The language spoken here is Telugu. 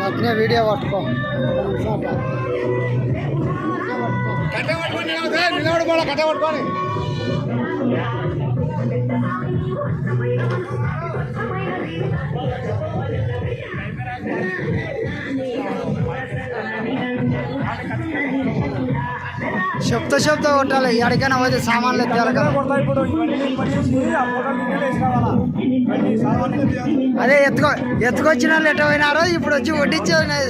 అట్నే వీడియో పట్టుకో. కట్టబట్టుకోని చెప్తా కొట్టాలి. ఎక్కడికైనా పోతే సామాన్లు ఎత్తాలి కదా. అదే ఎత్తుకొచ్చిన వాళ్ళు ఎట్ట పోయినారో ఇప్పుడు వచ్చి వడ్డించేది.